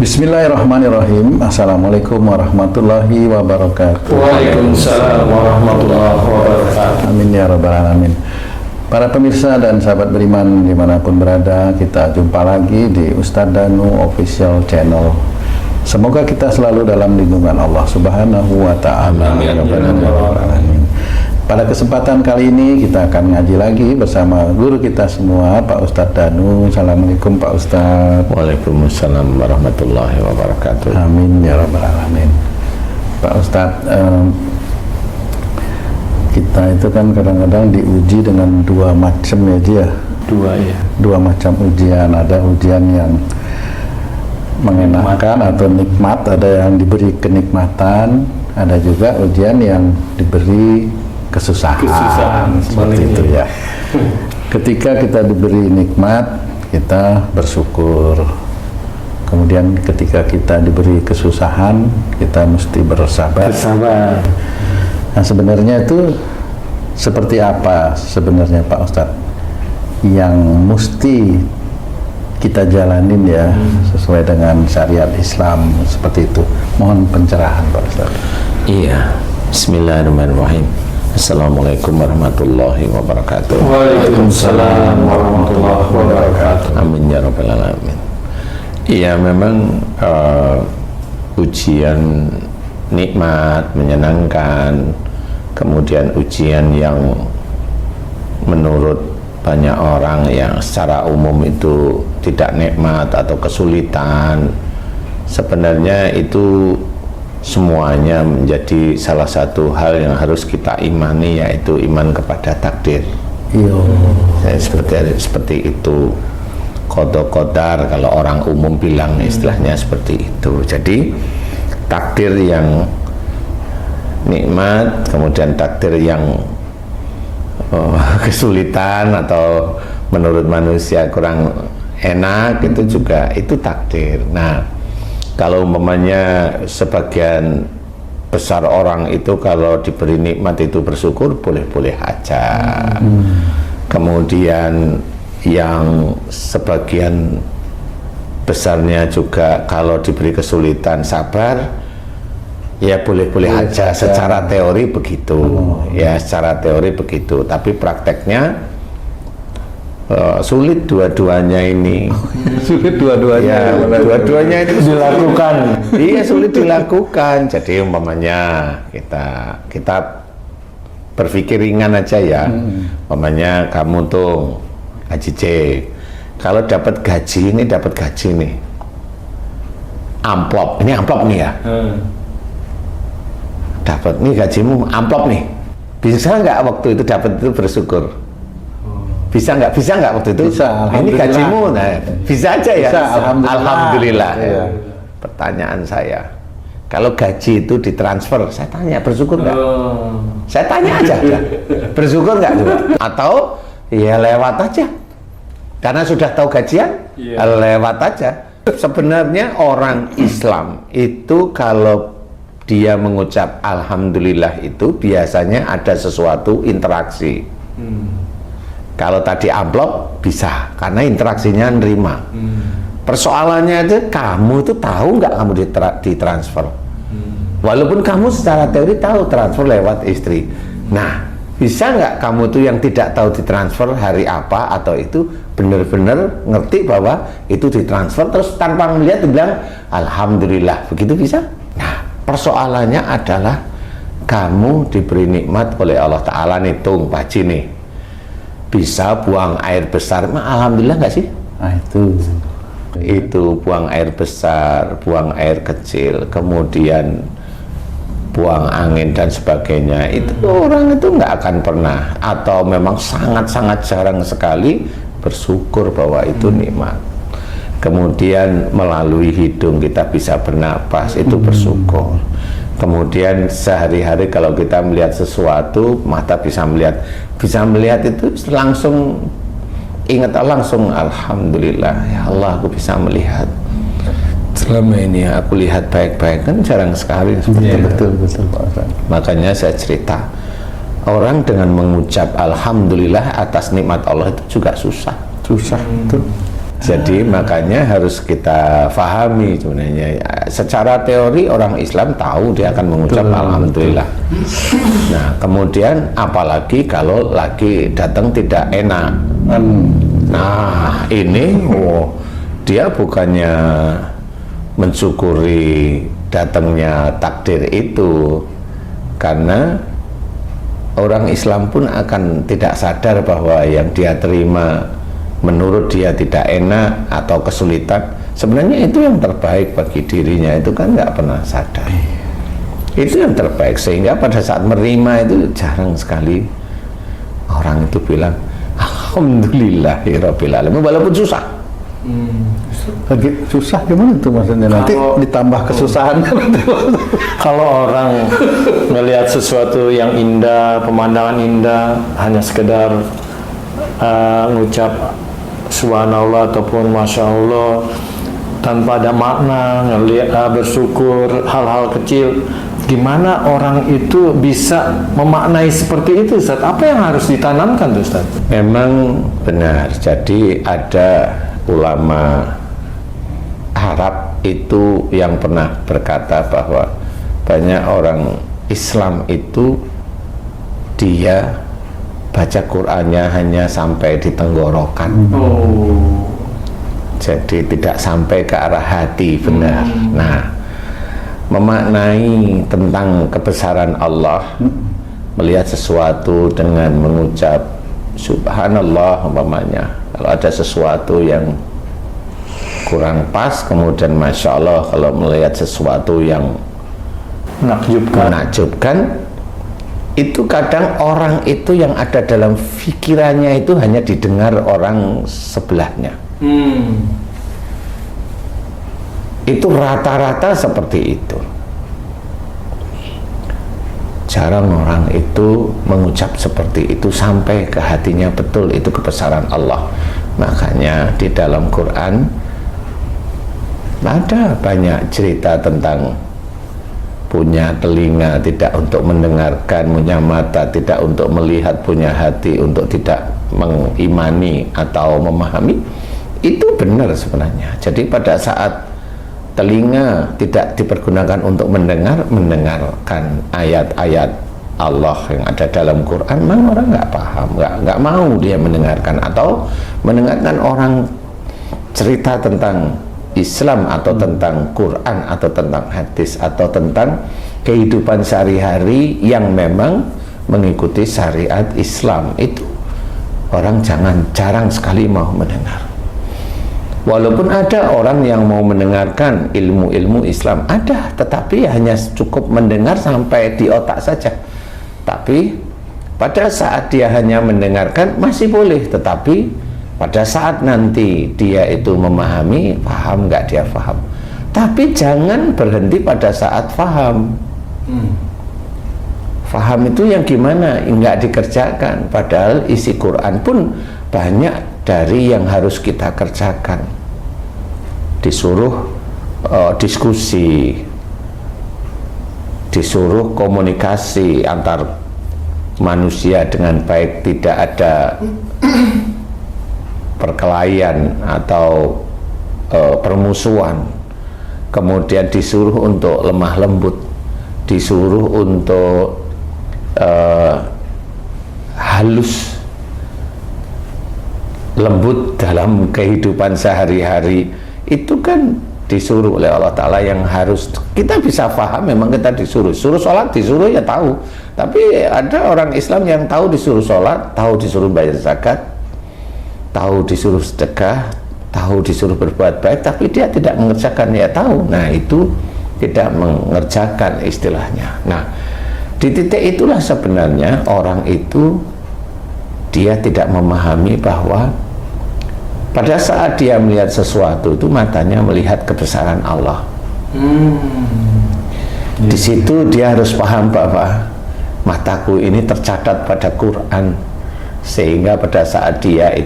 Bismillahirrahmanirrahim. Assalamualaikum warahmatullahi wabarakatuh. Waalaikumsalam warahmatullahi wabarakatuh. Amin ya rabbal alamin. Para pemirsa dan sahabat beriman dimanapun berada, kita jumpa lagi di Ustadz Danu Official Channel. Semoga kita selalu dalam lindungan Allah Subhanahu wa Ta'ala. Amin ya rabbal alamin. Pada kesempatan kali ini kita akan ngaji lagi bersama guru kita semua, Pak Ustadz Danu. Assalamualaikum Pak Ustadz. Waalaikumsalam warahmatullahi wabarakatuh. Amin ya rabbal alamin. Pak Ustadz, kita itu kan kadang-kadang diuji dengan dua macam ya Ji ya. Dua macam ujian. Ada ujian yang mengenakan atau nikmat, ada yang diberi kenikmatan, ada juga ujian yang diberi kesusahan seperti itu ya. Ketika kita diberi nikmat, kita bersyukur. Kemudian ketika kita diberi kesusahan, kita mesti bersabar. Nah, sebenarnya itu seperti apa sebenarnya Pak Ustadz yang mesti kita jalanin ya sesuai dengan syariat Islam seperti itu? Mohon pencerahan Pak Ustadz. Iya, bismillahirrahmanirrahim. Assalamualaikum warahmatullahi wabarakatuh. Waalaikumsalam warahmatullahi wabarakatuh. Amin ya rabbal alamin. Iya, memang ujian nikmat, menyenangkan, kemudian ujian yang menurut banyak orang yang secara umum itu tidak nikmat atau kesulitan, sebenarnya itu semuanya menjadi salah satu hal yang harus kita imani, yaitu iman kepada takdir. Seperti itu, qada qadar kalau orang umum bilang, istilahnya seperti itu. Jadi takdir yang nikmat, kemudian takdir yang kesulitan atau menurut manusia kurang enak, itu juga itu takdir. Nah, kalau umpamanya sebagian besar orang itu kalau diberi nikmat itu bersyukur, boleh-boleh aja. Kemudian yang sebagian besarnya juga kalau diberi kesulitan sabar, ya boleh-boleh aja. Secara teori begitu, ya secara teori begitu. Tapi prakteknya sulit dua-duanya ini. Sulit dua-duanya. Ya, dua-duanya itu dilakukan. Iya, sulit dilakukan. Jadi umpamanya kita berpikir ringan aja ya. Umpamanya kamu tuh Haji C, kalau dapat gaji nih, amplop, ini amplop nih ya. Dapat nih gajimu, amplop nih. Bisa nggak waktu itu dapat itu bersyukur? Bisa nggak waktu itu? Bisa. Ini gajimu, nah bisa aja ya. Bisa, alhamdulillah. Iya. Pertanyaan saya, kalau gaji itu ditransfer, saya tanya bersyukur nggak? Saya tanya aja, bersyukur nggak juga? Atau ya lewat aja, karena sudah tahu gajian, lewat aja. Sebenarnya orang Islam itu kalau dia mengucap alhamdulillah itu biasanya ada sesuatu interaksi. Kalau tadi amplop bisa karena interaksinya nerima. Persoalannya itu kamu tuh tahu nggak kamu ditransfer. Walaupun kamu secara teori tahu transfer lewat istri. Nah, bisa nggak kamu tuh yang tidak tahu ditransfer hari apa atau itu benar-benar ngerti bahwa itu ditransfer terus tanpa melihat bilang alhamdulillah, begitu bisa? Nah, persoalannya adalah kamu diberi nikmat oleh Allah Ta'ala nih, tung Pak Haji nih, bisa buang air besar, alhamdulillah nggak sih? Nah, itu buang air besar, buang air kecil, kemudian buang angin dan sebagainya, itu orang itu nggak akan pernah atau memang sangat-sangat jarang sekali bersyukur bahwa itu nikmat. Kemudian melalui hidung kita bisa bernapas, itu bersyukur. Kemudian sehari-hari kalau kita melihat sesuatu, mata bisa melihat itu langsung ingat langsung alhamdulillah ya Allah aku bisa melihat. Selama ini aku lihat baik-baik, kan jarang sekali seperti itu. Betul Pak Ustadz. Makanya saya cerita, orang dengan mengucap alhamdulillah atas nikmat Allah itu juga susah. Susah. Jadi makanya harus kita fahami sebenarnya. Secara teori orang Islam tahu dia akan mengucap alhamdulillah. Nah, kemudian apalagi kalau lagi datang tidak enak. Nah, ini dia bukannya mensyukuri datangnya takdir itu, karena orang Islam pun akan tidak sadar bahwa yang dia terima menurut dia tidak enak atau kesulitan, sebenarnya itu yang terbaik bagi dirinya, itu kan nggak pernah sadar. Itu yang terbaik, sehingga pada saat menerima itu jarang sekali orang itu bilang alhamdulillahirabbil alamin walaupun susah. Lagi susah gimana tuh maksudnya? Nanti ditambah kesusahan. Kalau orang melihat sesuatu yang indah, pemandangan indah, hanya sekedar ngucap subhanallah ataupun masya Allah tanpa ada makna, ngelihat bersyukur hal-hal kecil, gimana orang itu bisa memaknai seperti itu, Ustaz? Apa yang harus ditanamkan tuh, Ustaz? Memang benar, jadi ada ulama Arab itu yang pernah berkata bahwa banyak orang Islam itu dia baca Qur'annya hanya sampai di tenggorokan. Jadi tidak sampai ke arah hati benar. Nah, memaknai tentang kebesaran Allah, melihat sesuatu dengan mengucap subhanallah umpamanya. Kalau ada sesuatu yang kurang pas, kemudian masya Allah kalau melihat sesuatu yang menakjubkan, itu kadang orang itu yang ada dalam pikirannya itu hanya didengar orang sebelahnya. Itu rata-rata seperti itu. Jarang orang itu mengucap seperti itu sampai ke hatinya betul itu kebesaran Allah. Makanya di dalam Quran ada banyak cerita tentang punya telinga tidak untuk mendengarkan, punya mata tidak untuk melihat, punya hati untuk tidak mengimani atau memahami. Itu benar sebenarnya. Jadi pada saat telinga tidak dipergunakan untuk mendengarkan ayat-ayat Allah yang ada dalam Quran, memang orang nggak paham, nggak mau dia mendengarkan, atau mendengarkan orang cerita tentang Islam atau tentang Quran atau tentang hadis atau tentang kehidupan sehari-hari yang memang mengikuti syariat Islam, itu orang jarang sekali mau mendengar. Walaupun ada orang yang mau mendengarkan ilmu-ilmu Islam, ada, tetapi hanya cukup mendengar sampai di otak saja. Tapi pada saat dia hanya mendengarkan masih boleh, tetapi pada saat nanti dia itu memahami, paham nggak dia paham. Tapi jangan berhenti pada saat paham. Paham itu yang gimana? Nggak dikerjakan. Padahal isi Quran pun banyak dari yang harus kita kerjakan. Disuruh diskusi, disuruh komunikasi antar manusia dengan baik, tidak ada perkelahian atau permusuhan. Kemudian disuruh untuk lemah lembut, disuruh untuk halus, lembut dalam kehidupan sehari-hari. Itu kan disuruh oleh Allah Ta'ala, yang harus kita bisa paham. Memang kita disuruh sholat, disuruh ya tahu. Tapi ada orang Islam yang tahu disuruh sholat, tahu disuruh bayar zakat, tahu disuruh sedekah, tahu disuruh berbuat baik, tapi dia tidak mengerjakan, ya tahu. Nah, itu tidak mengerjakan istilahnya. Nah, di titik itulah sebenarnya orang itu dia tidak memahami bahwa pada saat dia melihat sesuatu itu matanya melihat kebesaran Allah. Di situ dia harus paham bahwa mataku ini tercatat pada Quran, sehingga pada saat dia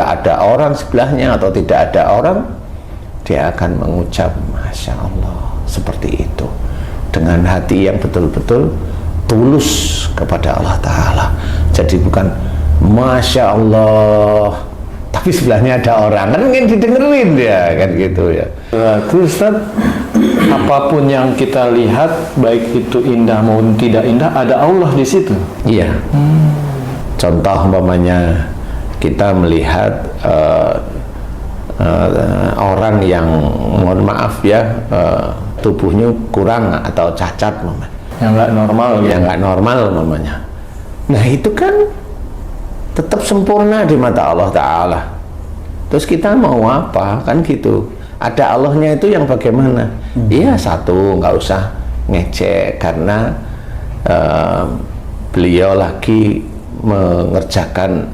ada orang sebelahnya atau tidak ada orang, dia akan mengucap Masya Allah seperti itu dengan hati yang betul-betul tulus kepada Allah Ta'ala. Jadi bukan Masya Allah tapi tapi sebelahnya ada orang, kan ingin didengerin dia, kan gitu ya. Terus Ustaz, apapun yang kita lihat, baik itu indah maupun tidak indah, ada Allah di situ. Iya. Contoh umpamanya kita melihat orang yang mohon maaf ya tubuhnya kurang atau cacat yang nggak normal gitu. yang nggak normal umpamanya. Nah itu kan tetap sempurna di mata Allah Ta'ala. Terus kita mau apa kan gitu. Ada Allahnya itu yang bagaimana? Iya satu, nggak usah ngecek karena beliau lagi mengerjakan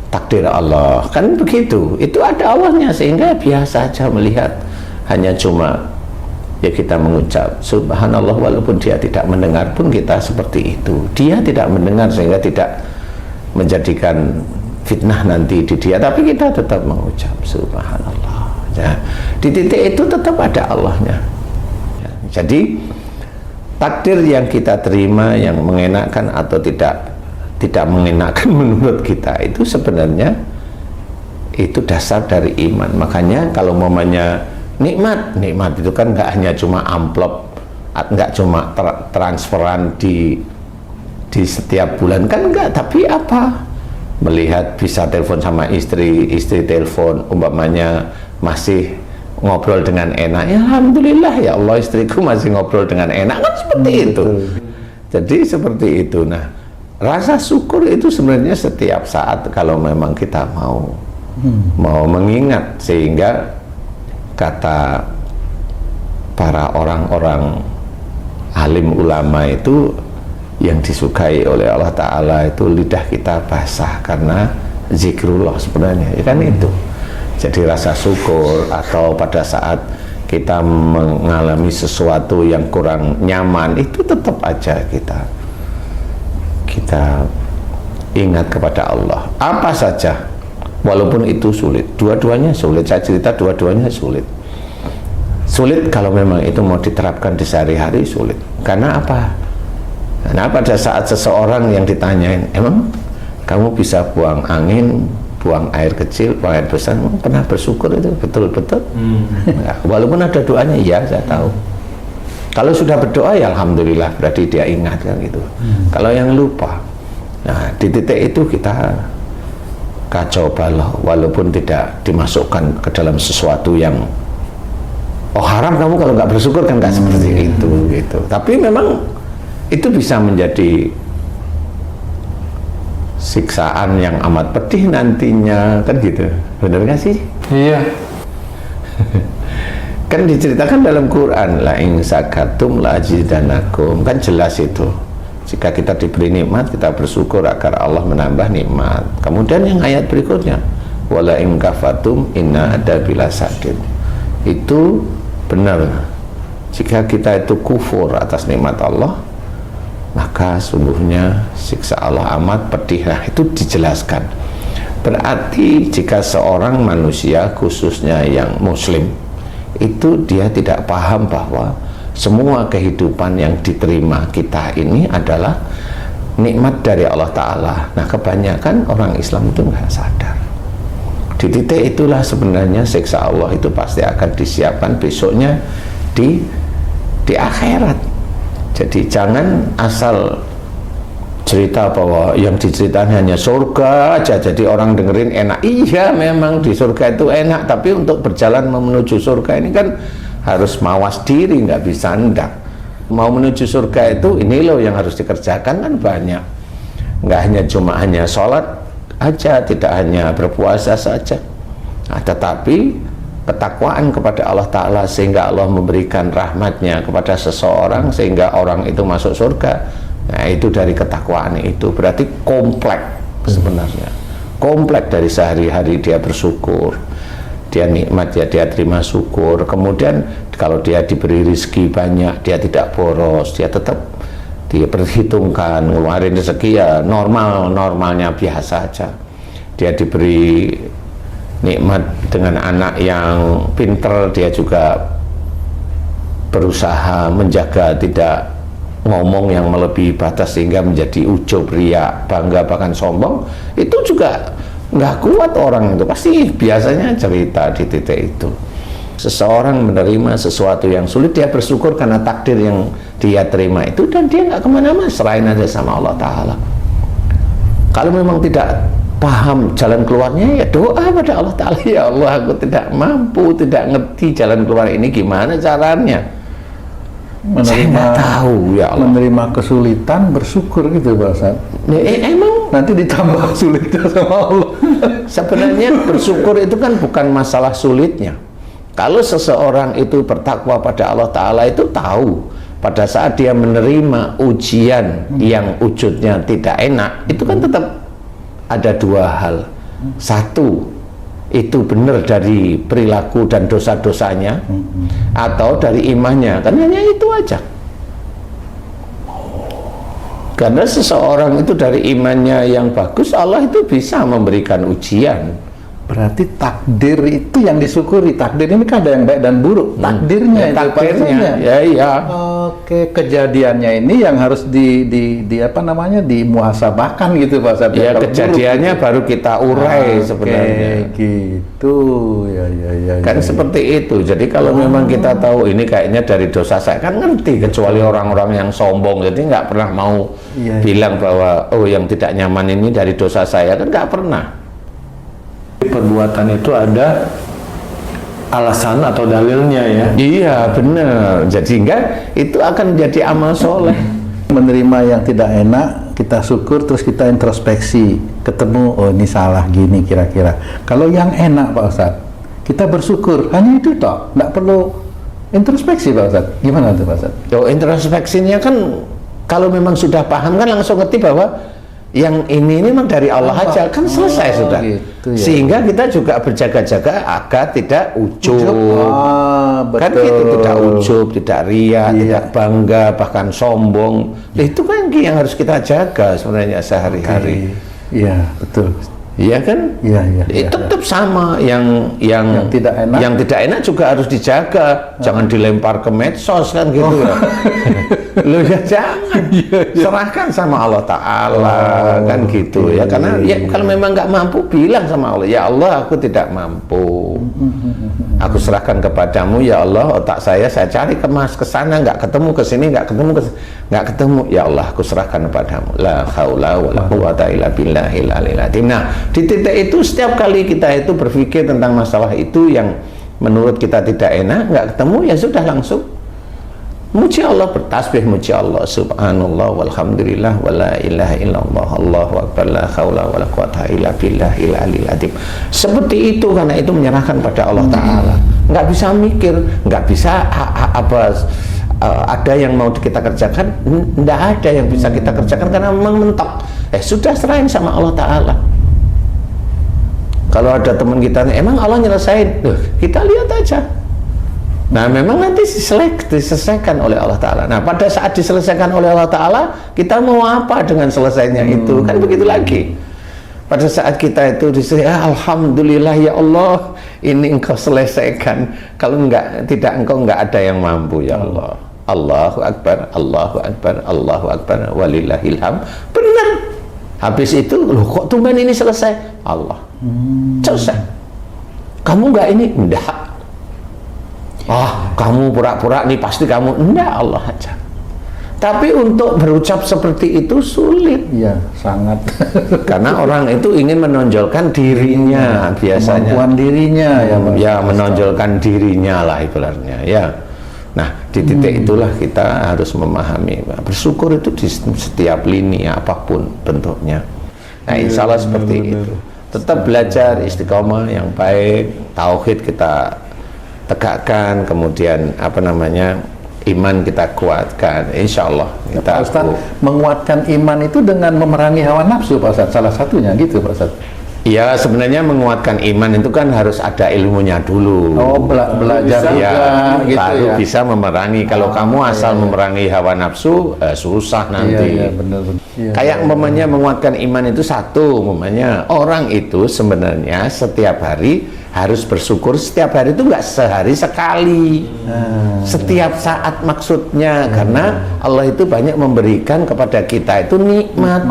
takdir Allah, kan begitu. Itu ada Allahnya, sehingga biasa aja melihat. Hanya cuma ya kita mengucap subhanallah, walaupun dia tidak mendengar pun kita seperti itu. Dia tidak mendengar sehingga tidak menjadikan fitnah nanti di dia, tapi kita tetap mengucap subhanallah ya. Di titik itu tetap ada Allahnya ya. Jadi takdir yang kita terima yang mengenakan atau tidak mengenakan menurut kita itu sebenarnya itu dasar dari iman. Makanya kalau momennya nikmat itu kan nggak hanya cuma amplop, nggak cuma transferan di setiap bulan, kan enggak, tapi apa, melihat bisa telepon sama istri telepon umpamanya masih ngobrol dengan enak, ya alhamdulillah ya Allah istriku masih ngobrol dengan enak, kan seperti itu. Jadi seperti itu. Nah, rasa syukur itu sebenarnya setiap saat kalau memang kita mau mengingat, sehingga kata para orang-orang alim ulama itu yang disukai oleh Allah Ta'ala itu lidah kita basah karena zikrullah sebenarnya, ya kan itu. Jadi rasa syukur, atau pada saat kita mengalami sesuatu yang kurang nyaman itu tetap aja kita ingat kepada Allah apa saja, walaupun itu sulit. Dua-duanya sulit, saya cerita dua-duanya sulit kalau memang itu mau diterapkan di sehari-hari, sulit. Karena apa? Nah, pada saat seseorang yang ditanyain, emang kamu bisa buang angin, buang air kecil, buang air besar, pernah bersyukur itu betul-betul? Nah, walaupun ada doanya, iya saya tahu. Kalau sudah berdoa ya alhamdulillah, berarti dia ingat kan gitu. Kalau yang lupa, nah di titik itu kita kacau balau, walaupun tidak dimasukkan ke dalam sesuatu yang oh haram kamu kalau nggak bersyukur, kan nggak seperti itu gitu. Tapi memang itu bisa menjadi siksaan yang amat pedih nantinya, kan gitu. Benar nggak sih? Iya. Kan diceritakan dalam Quran, la in sakatum la azidanakum, kan jelas itu. Jika kita diberi nikmat, kita bersyukur agar Allah menambah nikmat. Kemudian yang ayat berikutnya, wala in kafatum inna adabila sadid. Itu benar. Jika kita itu kufur atas nikmat Allah, maka sungguhnya siksa Allah amat pedih. Nah, itu dijelaskan. Berarti jika seorang manusia, khususnya yang muslim, itu dia tidak paham bahwa semua kehidupan yang diterima kita ini adalah nikmat dari Allah Ta'ala. Nah, kebanyakan orang Islam itu nggak sadar. Di titik itulah sebenarnya siksa Allah itu pasti akan disiapkan besoknya di akhirat. Jadi jangan asal cerita bahwa yang diceritakan hanya surga aja, jadi orang dengerin enak. Iya, memang di surga itu enak, tapi untuk berjalan menuju surga ini kan harus mawas diri, nggak bisa hendak. Mau menuju surga itu ini loh yang harus dikerjakan, kan banyak. Nggak hanya sholat aja, tidak hanya berpuasa saja. Nah, tetapi ketakwaan kepada Allah Ta'ala, sehingga Allah memberikan rahmatnya kepada seseorang sehingga orang itu masuk surga. Nah, itu dari ketakwaan itu. Berarti komplek sebenarnya. Komplek dari sehari-hari dia bersyukur, dia nikmat ya dia terima syukur. Kemudian kalau dia diberi rezeki banyak, dia tidak boros, dia tetap dia perhitungkan ngeluarin rezeki ya normalnya biasa aja. Dia diberi nikmat dengan anak yang pinter, dia juga berusaha menjaga tidak ngomong yang melebihi batas sehingga menjadi ujub, riya, bangga, bahkan sombong. Itu juga nggak kuat orang itu, pasti biasanya cerita di titik itu. Seseorang menerima sesuatu yang sulit, dia bersyukur karena takdir yang dia terima itu, dan dia nggak kemana-mana, serahin aja sama Allah Ta'ala. Kalau memang tidak paham jalan keluarnya, ya doa pada Allah Ta'ala, ya Allah aku tidak mampu, tidak ngerti jalan keluar ini gimana caranya, saya nggak tahu ya Allah. Menerima kesulitan, bersyukur gitu Pak Ustaz. Emang nanti ditambah sulitnya sama Allah. Sebenarnya bersyukur itu kan bukan masalah sulitnya. Kalau seseorang itu bertakwa pada Allah Ta'ala, itu tahu pada saat dia menerima ujian yang wujudnya tidak enak, itu kan tetap ada dua hal. Satu, itu benar dari perilaku dan dosa-dosanya, atau dari imannya, kan hanya itu aja. Karena seseorang itu dari imannya yang bagus, Allah itu bisa memberikan ujian. Berarti takdir itu yang disyukuri. Takdir ini kan ada yang baik dan buruk. Takdirnya, ya, takdirnya. Ya, iya. Oke, kejadiannya ini yang harus di apa namanya, dimuhasabahkan gitu Pak Ustaz. Ya, kejadiannya gitu. Baru kita urai sebenarnya. Gitu. Ya. Kan seperti itu. Jadi kalau memang kita tahu ini kayaknya dari dosa saya, kan ngerti, kecuali orang-orang yang sombong, jadi nggak pernah mau bilang bahwa oh yang tidak nyaman ini dari dosa saya, kan nggak pernah. Perbuatan itu ada alasan atau dalilnya ya. Iya benar. Jadi itu akan jadi amal soleh. Menerima yang tidak enak, kita syukur, terus kita introspeksi, ketemu oh ini salah gini kira-kira. Kalau yang enak Pak Ustadz, kita bersyukur, hanya itu toh, nggak perlu introspeksi Pak Ustadz. Gimana tuh Pak Ustadz? Oh, introspeksinya kan kalau memang sudah paham kan langsung ngerti bahwa yang ini memang dari Allah aja, kan selesai sudah. Gitu, ya. Sehingga kita juga berjaga-jaga agar tidak ujub. Kan gitu, tidak ujub, tidak ria, tidak bangga, bahkan sombong. Itu kan yang harus kita jaga sebenarnya sehari-hari. Iya, betul. Iya kan? Iya. Tetap sama yang tidak enak. Yang tidak enak juga harus dijaga. Jangan dilempar ke medsos kan gitu ya. Lu ya jangan. Serahkan sama Allah Ta'ala kan gitu ya. Karena ya kalau memang nggak mampu, bilang sama Allah, ya Allah aku tidak mampu. Aku serahkan kepadamu ya Allah, otak saya cari kemas ke sana, nggak ketemu, ke sini nggak ketemu, ya Allah aku serahkan kepadamu. La haula wala quwata illa billahil aliyil azim. Nah, di titik itu setiap kali kita itu berpikir tentang masalah itu yang menurut kita tidak enak, nggak ketemu, ya sudah langsung muji Allah, bertasbih muji Allah, subhanallah walhamdulillah wala ilaha illallah allahu akbar la haula wala quwata illa billahil aliyil azim. Seperti itu, karena itu menyerahkan pada Allah Ta'ala. Nggak bisa mikir, nggak bisa ada yang mau kita kerjakan, nggak ada yang bisa kita kerjakan karena memang mentok. Sudah serahin sama Allah Ta'ala. Kalau ada teman kita, emang Allah nyelesain? Kita lihat aja. Nah memang nanti diselesaikan oleh Allah Ta'ala. Nah pada saat diselesaikan oleh Allah Ta'ala, kita mau apa dengan selesainya itu? Kan begitu lagi. Pada saat kita itu alhamdulillah ya Allah, ini engkau selesaikan. Kalau tidak engkau nggak ada yang mampu ya Allah. Allahu Akbar, Allahu Akbar, Allahu Akbar, walillahilham. Benar. Habis itu, loh kok tumben ini selesai? Allah. Selesai. Kamu nggak ini? Enggak. Kamu pura-pura nih pasti kamu. Enggak, Allah aja. Tapi untuk berucap seperti itu sulit. Iya, sangat. Karena orang itu ingin menonjolkan dirinya biasanya. Kemampuan dirinya ya menonjolkan dirinya lah ibaratnya ya. Nah di titik itulah kita harus memahami bersyukur itu di setiap lini apapun bentuknya. Nah insya Allah seperti itu. Tetap belajar istiqomah yang baik, tauhid kita tegakkan, kemudian iman kita kuatkan, insya Allah kita Pak Ustaz, menguatkan iman itu dengan memerangi hawa nafsu Pak Ustaz, salah satunya gitu Pak Ustaz. Ya sebenarnya menguatkan iman itu kan harus ada ilmunya dulu. Belajar ya, gitu baru ya. bisa memerangi. Kalau kamu asal memerangi hawa nafsu, susah nanti. Benar. Kayak umpamanya menguatkan iman itu satu, umpamanya orang itu sebenarnya setiap hari harus bersyukur setiap hari itu nggak sehari sekali, setiap saat maksudnya, karena Allah itu banyak memberikan kepada kita itu nikmat.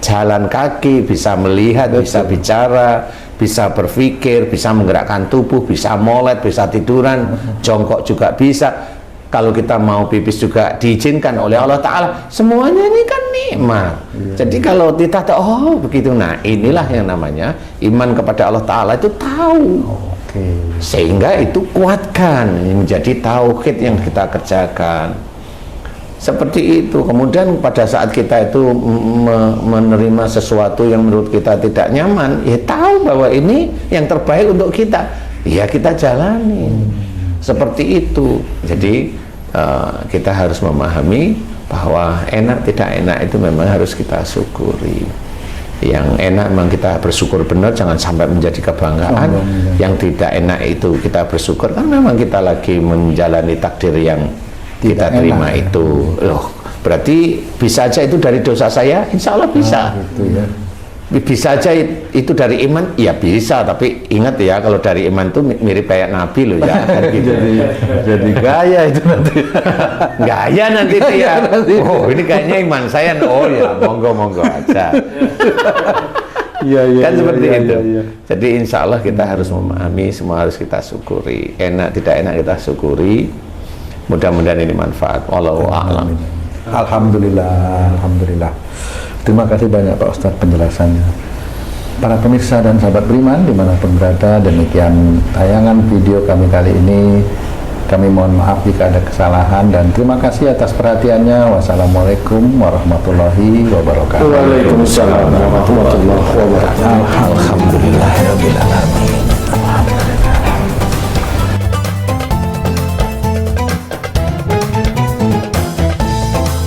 Jalan kaki, bisa melihat, bisa bicara, bisa berpikir, bisa menggerakkan tubuh, bisa molet, bisa tiduran, jongkok juga bisa. Kalau kita mau pipis juga diizinkan oleh Allah Ta'ala. Semuanya ini kan nikmat. Jadi kalau kita tahu, oh begitu, nah inilah yang namanya iman kepada Allah Ta'ala itu tahu. Sehingga itu kuatkan, menjadi tauhid yang kita kerjakan. Seperti itu. Kemudian pada saat kita itu menerima sesuatu yang menurut kita tidak nyaman, ya tahu bahwa ini yang terbaik untuk kita, ya kita jalani. Seperti itu. Jadi kita harus memahami bahwa enak tidak enak itu memang harus kita syukuri. Yang enak memang kita bersyukur benar, jangan sampai menjadi kebanggaan. Yang tidak enak itu kita bersyukur, kan memang kita lagi menjalani takdir yang kita terima itu. Loh, berarti bisa aja itu dari dosa saya, insya Allah bisa. Gitu ya. Bisa aja itu dari iman, ya bisa, tapi ingat ya, kalau dari iman itu mirip kayak Nabi loh ya, kan gitu. jadi gaya itu nanti. Gaya nanti itu ya. Oh, ini kayaknya iman saya. Oh ya, monggo aja. Kan seperti itu. Jadi insya Allah kita harus memahami, semua harus kita syukuri. Enak tidak enak kita syukuri. Mudah-mudahan ini manfaat. Wallahu a'lam. Alhamdulillah, alhamdulillah. Terima kasih banyak Pak Ustadz penjelasannya. Para pemirsa dan sahabat beriman dimanapun berada, demikian tayangan video kami kali ini. Kami mohon maaf jika ada kesalahan dan terima kasih atas perhatiannya. Wassalamualaikum warahmatullahi wabarakatuh. Waalaikumsalam warahmatullahi wabarakatuh. Alhamdulillahirabbil alamin.